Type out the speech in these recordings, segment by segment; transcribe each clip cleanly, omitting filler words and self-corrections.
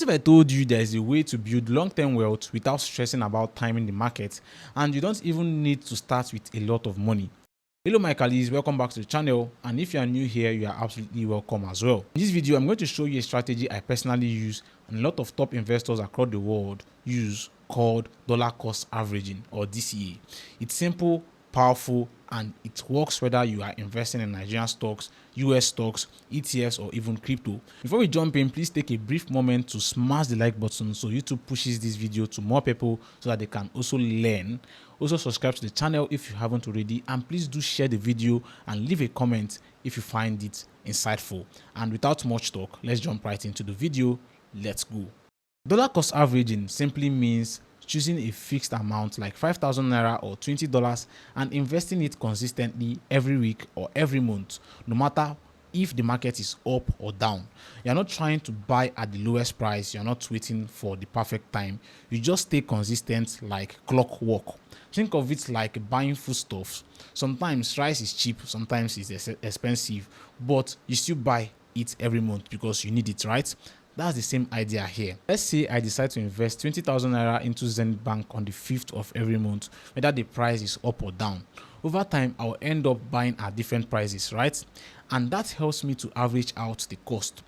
If I told you there's a way to build long-term wealth without stressing about timing the market, and you don't even need to start with a lot of money. Hello my colleagues, welcome back to the channel, and if you are new here, you are absolutely welcome as well. In this video, I'm going to show you a strategy I personally use and a lot of top investors across the world use, called dollar cost averaging, or DCA. It's simple, powerful, and it works whether you are investing in Nigerian stocks, US stocks, ETFs, or even crypto. Before we jump in, please take a brief moment to smash the like button so YouTube pushes this video to more people so that they can also learn. Also subscribe to the channel if you haven't already, and please do share the video and leave a comment if you find it insightful. And without much talk, let's jump right into the video. Let's go. Dollar cost averaging simply means choosing a fixed amount like 5,000 naira or $20 and investing it consistently every week or every month, no matter if the market is up or down. You're not trying to buy at the lowest price, you're not waiting for the perfect time. You just stay consistent like clockwork. Think of it like buying foodstuffs. Sometimes rice is cheap, sometimes it's expensive, but you still buy it every month because you need it, right? That's the same idea here. Let's say I decide to invest 20,000 naira into Zenith Bank on the 5th of every month, whether the price is up or down. Over time, I'll end up buying at different prices, right? And that helps me to average out the cost.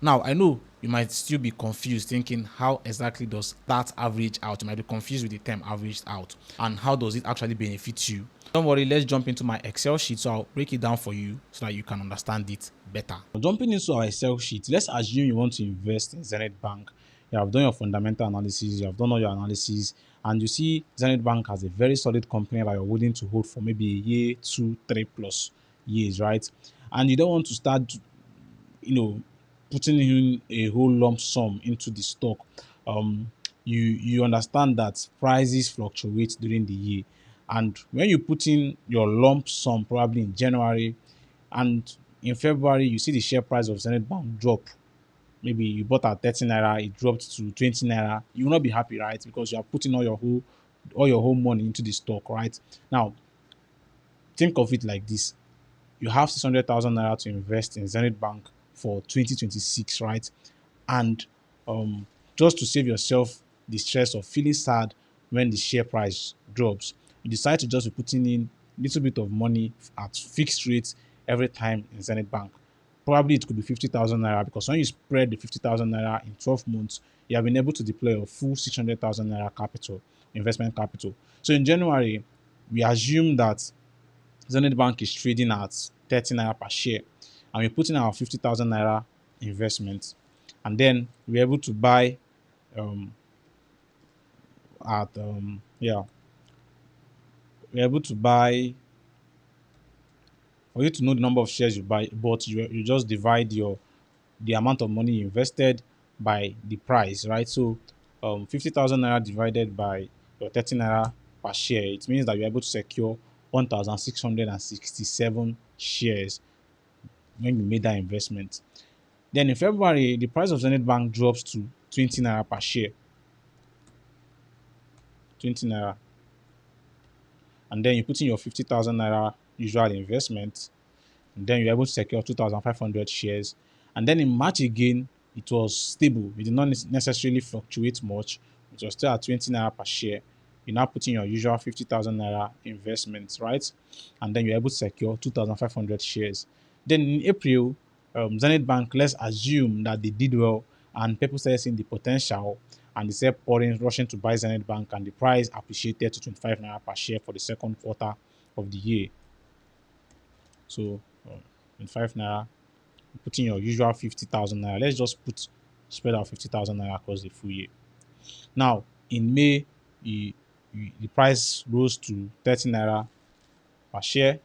Now, I know you might still be confused thinking, how exactly does that average out? You might be confused with the term averaged out, and how does it actually benefit you? Don't worry, let's jump into my Excel sheet, so I'll break it down for you so that you can understand it better. Jumping into our Excel sheet, let's assume you want to invest in Zenith Bank. You have done your fundamental analysis, you have done all your analysis, and you see Zenith Bank has a very solid company that you're willing to hold for maybe a year, 2, 3 plus years, right? And you don't want to start, putting in a whole lump sum into the stock. You understand that prices fluctuate during the year, and when you put in your lump sum probably in January, and in February you see the share price of Zenith Bank drop, maybe you bought at 30 naira, it dropped to 20 naira, you will not be happy, right? Because you are putting all your whole money into the stock, right? Now think of it like this: you have 600,000 naira to invest in Zenith Bank for 2026, right? And just to save yourself the stress of feeling sad when the share price drops, you decide to just be putting in a little bit of money at fixed rates every time in Zenith Bank. Probably it could be 50,000 naira, because when you spread the 50,000 naira in 12 months, you have been able to deploy a full 600,000 naira capital, investment capital. So in January, we assume that Zenith Bank is trading at 30 naira per share, and we put in our 50,000 naira investment, and then we're able to buy um, at yeah, we're able to buy. For you to know the number of shares you buy, but you just divide the amount of money you invested by the price, right? So 50,000 naira divided by your 30 naira per share, it means that you're able to secure 1,667 shares when you made that investment. Then in February, the price of Zenith Bank drops to 20 naira per share. 20 naira. And then you put in your 50,000 naira usual investment, and then you're able to secure 2,500 shares. And then in March again, it was stable. It did not necessarily fluctuate much. It was still at 20 naira per share. You now put in your usual 50,000 naira investments, right? And then you're able to secure 2,500 shares. Then in April, Zenith Bank, let's assume that they did well and people started seeing the potential, and they started rushing to buy Zenith Bank, and the price appreciated to 25 naira per share for the second quarter of the year. So 25 naira, put in your usual 50,000 naira. Let's just spread out 50,000 naira across the full year. Now in May, the price rose to 30 naira per share,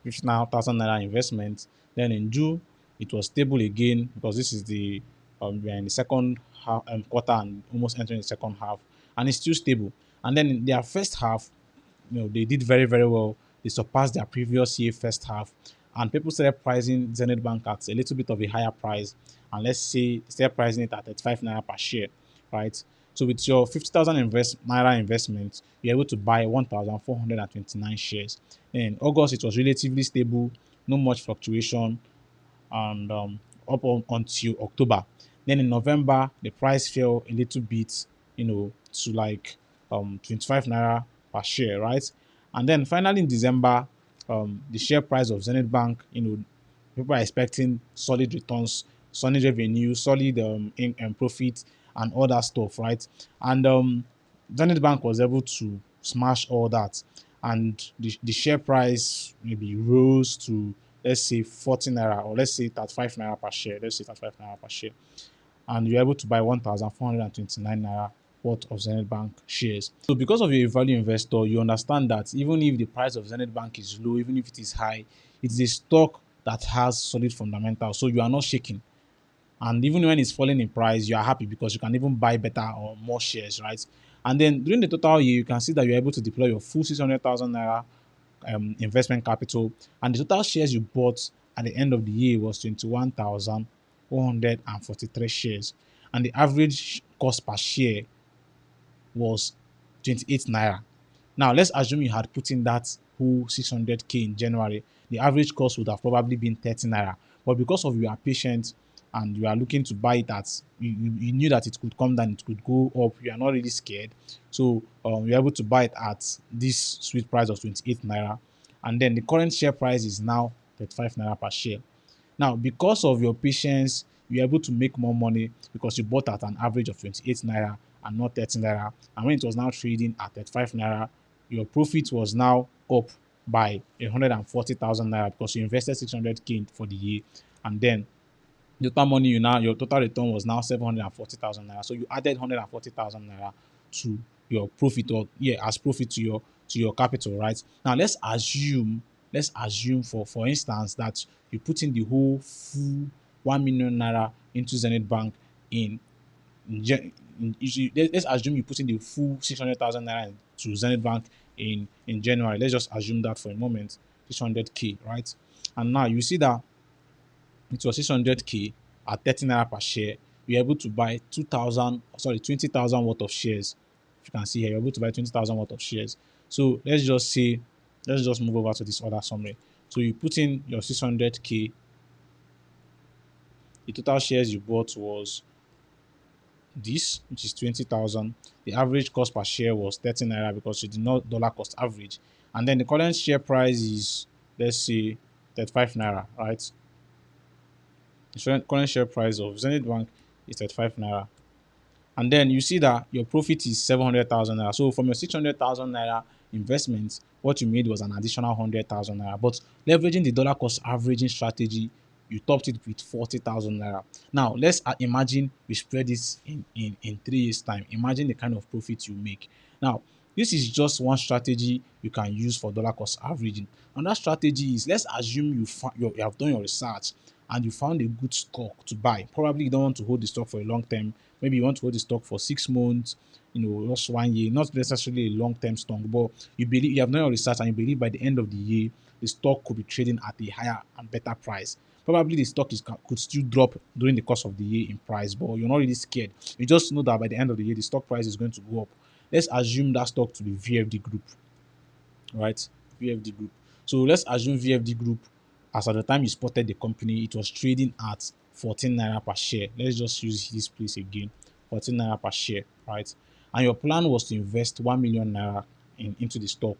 59,000 naira investment. Then in June, it was stable again, because this is we are in the second half, quarter, and almost entering the second half, and it's still stable. And then in their first half, they did very, very well. They surpassed their previous year first half, and people started pricing Zenith Bank at a little bit of a higher price, and let's say they started pricing it at 35 naira per share, right? So with your 50,000 naira investment, you're able to buy 1,429 shares. In August, it was relatively stable, no much fluctuation, and until October. Then in November, the price fell a little bit, to like 25 naira per share, right? And then finally in December, the share price of Zenith Bank, people are expecting solid returns, solid revenue, solid profit, and all that stuff, right? And Zenith Bank was able to smash all that, and the share price maybe rose to, let's say, 40 naira, or let's say 35 naira per share. Let's say 35 naira per share, and you're able to buy 1,429 naira worth of Zenith Bank shares. So because of you're a value investor, you understand that even if the price of Zenith Bank is low, even if it is high, it is a stock that has solid fundamentals. So you are not shaking. And even when it's falling in price, you are happy because you can even buy better or more shares, right? And then during the total year, you can see that you're able to deploy your full 600,000 naira investment capital, and the total shares you bought at the end of the year was 21,143 shares, and the average cost per share was 28 naira. Now, let's assume you had put in that whole 600k in January. The average cost would have probably been 30 naira. But because of you are patient and you are looking to buy it at, you knew that it could come down, it could go up, you are not really scared. So you're able to buy it at this sweet price of 28 naira. And then the current share price is now 35 naira per share. Now, because of your patience, you're able to make more money because you bought at an average of 28 naira and not 30 naira. And when it was now trading at 35 naira, your profit was now up by 140,000 naira because you invested 600k for the year, and then the total money your total return was now 740,000 naira. So you added 140,000 naira to your profit, or yeah, as profit to your capital, right? Now let's assume for instance that you put in the whole full 1 million naira into Zenith Bank in let's assume you put in the full 600,000 naira to Zenith Bank in January. Let's just assume that for a moment, 600k, right? And now you see that it was 600k at 30 naira per share. You're able to buy 20,000 worth of shares. If you can see here, you're able to buy 20,000 worth of shares. So let's just move over to this other summary. So you put in your 600k, the total shares you bought was this, which is 20,000. The average cost per share was 30 naira because you did not dollar cost average. And then the current share price is, let's say, 35 naira, right? The current share price of Zenith Bank is 35 naira. And then you see that your profit is 700,000 naira. So from your 600,000 naira investment, what you made was an additional 100,000 naira. But leveraging the dollar cost averaging strategy, you topped it with 40,000 naira. Now let's imagine we spread this in 3 years time. Imagine the kind of profit you make. Now this is just one strategy you can use for dollar cost averaging. And that strategy is, let's assume you have done your research and you found a good stock to buy. Probably you don't want to hold the stock for a long term. Maybe you want to hold the stock for 6 months, just 1 year, not necessarily a long-term stock, but you have done your research and you believe by the end of the year, the stock could be trading at a higher and better price. Probably the stock could still drop during the course of the year in price, but you're not really scared. You just know that by the end of the year, the stock price is going to go up. Let's assume that stock to be VFD Group, right? VFD Group. So let's assume VFD Group, as at the time you spotted the company, it was trading at 14 naira per share. Let's just use this place again, 14 naira per share, right? And your plan was to invest 1 million naira into the stock.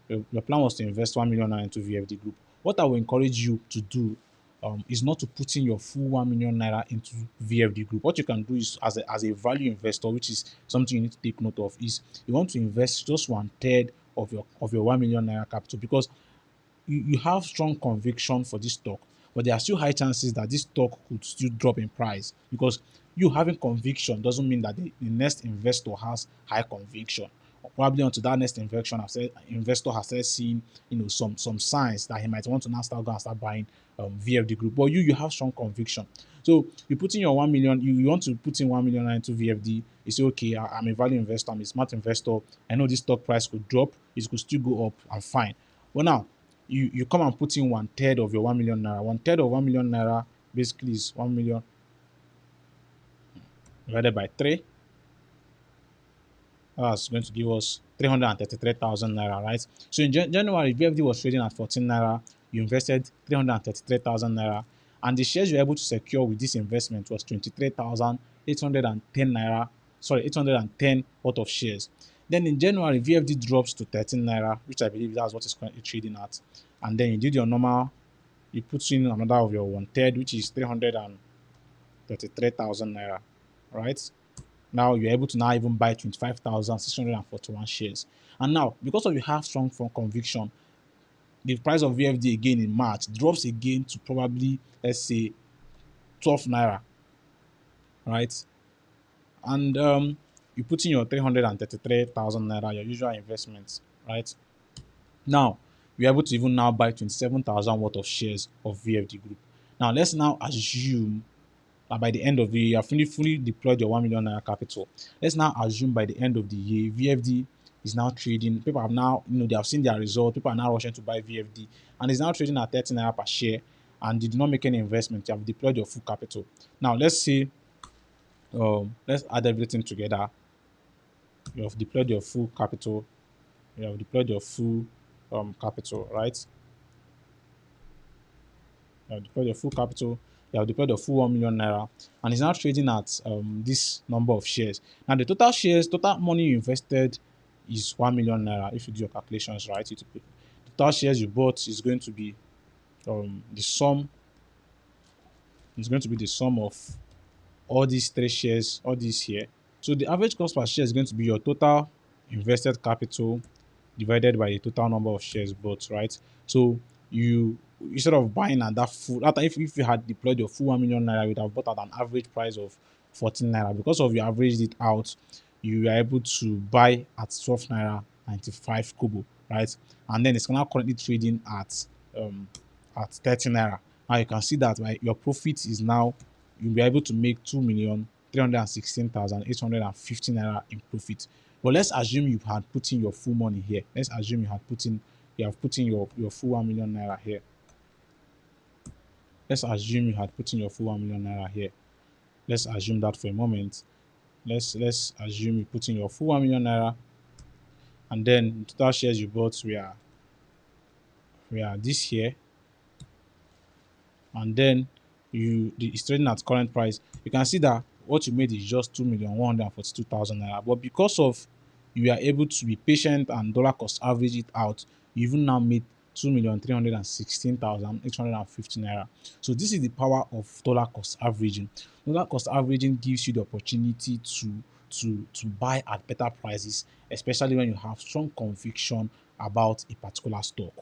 Your plan was to invest 1 million naira into VFD Group. What I will encourage you to do is not to put in your full 1 million naira into VFD Group. What you can do is, as a value investor, which is something you need to take note of, is you want to invest just 1/3 of your 1 million naira capital, because you have strong conviction for this stock, but there are still high chances that this stock could still drop in price, because you having conviction doesn't mean that the next investor has high conviction. Or probably until that next investor has started seeing some signs that he might want to now start buying VFD Group. But you have strong conviction. So you put in your 1 million, you want to put in 1 million into VFD. You say, okay, I'm a value investor, I'm a smart investor. I know this stock price could drop, it could still go up, I'm fine. But now you come and put in 1/3 of your 1 million naira. 1/3 of 1 million naira basically is 1 million divided by 3. That's going to give us 333,000 naira, right? So in January, VFD was trading at 14 naira. You invested 333,000 naira. And the shares you're able to secure with this investment was 23,810 naira, sorry, 810 worth of shares. Then in January, VFD drops to 13 naira, which I believe that's what it's currently trading at. And then you did your normal, you put in another of your 1/3, which is 333,000 naira, right? Now you're able to now even buy 25,641 shares. And now, because of you have strong conviction, the price of VFD again in March drops again to probably, let's say, 12 naira, right? And you put in your 333,000 naira, your usual investments, right? Now you're able to even now buy 27,000 worth of shares of VFD Group. Now let's now assume that by the end of the year, you have fully deployed your 1 million naira capital. Let's now assume by the end of the year, VFD is now trading. People have now, they have seen their result. People are now rushing to buy VFD, and it's now trading at 30 naira per share. And you did not make any investment. You have deployed your full capital. Now let's say, let's add everything together. You have deployed your full capital. You have deployed your full capital, right? You have deployed your full capital, you have deployed your full 1 million naira, and it's now trading at this number of shares. Now the total money you invested is 1 million naira. If you do your calculations right, the total shares you bought is going to be the sum. It's going to be the sum of all these 3 shares, all these here. So the average cost per share is going to be your total invested capital divided by the total number of shares bought, right? So you, instead of buying at that full, after if you had deployed your full 1 million naira, you would have bought at an average price of 14 naira. Because of you averaged it out, you are able to buy at 12 naira 95 kobo, right? And then it's now currently trading at 30 naira. Now you can see that your profit is now, you'll be able to make 2,316,850 naira in profit. But let's assume you had put in your full money here. Let's assume you have put in your full 1 million naira here. Let's assume you had put in your full 1 million naira here. Let's assume that for a moment. Let's assume you put in your full 1 million naira, and then the total shares you bought were this here, and then it's trading at current price. You can see that what you made is just 2,142,000 naira. But because of you are able to be patient and dollar cost average it out, you even now made 2,316,850 naira. So this is the power of dollar cost averaging. Dollar cost averaging gives you the opportunity to buy at better prices, especially when you have strong conviction about a particular stock.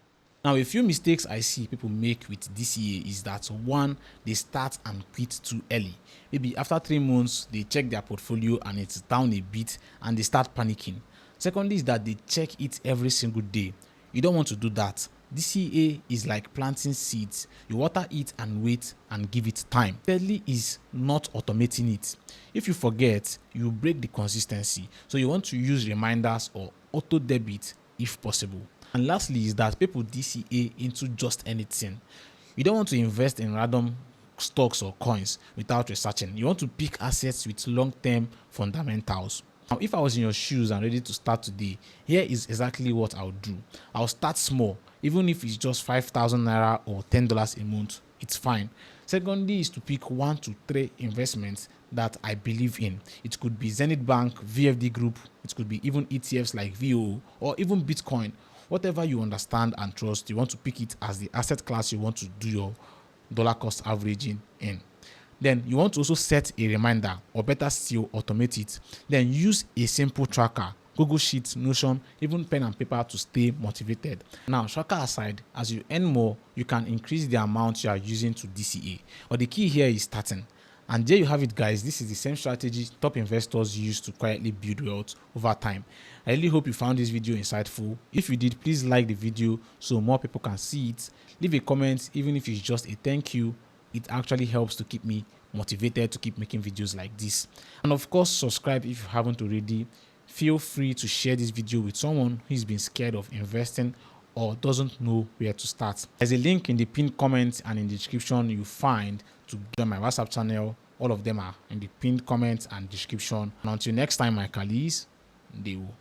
Now, a few mistakes I see people make with DCA is that, one, they start and quit too early. Maybe after 3 months, they check their portfolio and it's down a bit and they start panicking. Secondly is that they check it every single day. You don't want to do that. DCA is like planting seeds. You water it and wait and give it time. Thirdly is not automating it. If you forget, you break the consistency. So you want to use reminders or auto debit if possible. And lastly is that people DCA into just anything. You don't want to invest in random stocks or coins without researching. You want to pick assets with long-term fundamentals. Now, if I was in your shoes and ready to start today, here is exactly what I would do. I'll start small, even if it's just 5,000 naira or $10 a month, it's fine. Secondly is to pick 1 to 3 investments that I believe in. It could be Zenith Bank, VFD Group, it could be even ETFs like VOO or even Bitcoin. Whatever you understand and trust, you want to pick it as the asset class you want to do your dollar cost averaging in. Then you want to also set a reminder, or better still, automate it. Then use a simple tracker, Google Sheets, Notion, even pen and paper to stay motivated. Now, tracker aside, as you earn more, you can increase the amount you are using to DCA. But the key here is starting. And there you have it, guys. This is the same strategy top investors use to quietly build wealth over time. I really hope you found this video insightful. If you did, please like the video so more people can see it. Leave a comment, even if it's just a thank you. It actually helps to keep me motivated to keep making videos like this. And of course, subscribe if you haven't already. Feel free to share this video with someone who's been scared of investing or doesn't know where to start. There's a link in the pinned comment and in the description you find to join my WhatsApp channel. All of them are in the pinned comments and description. And until next time, my colleagues, they will.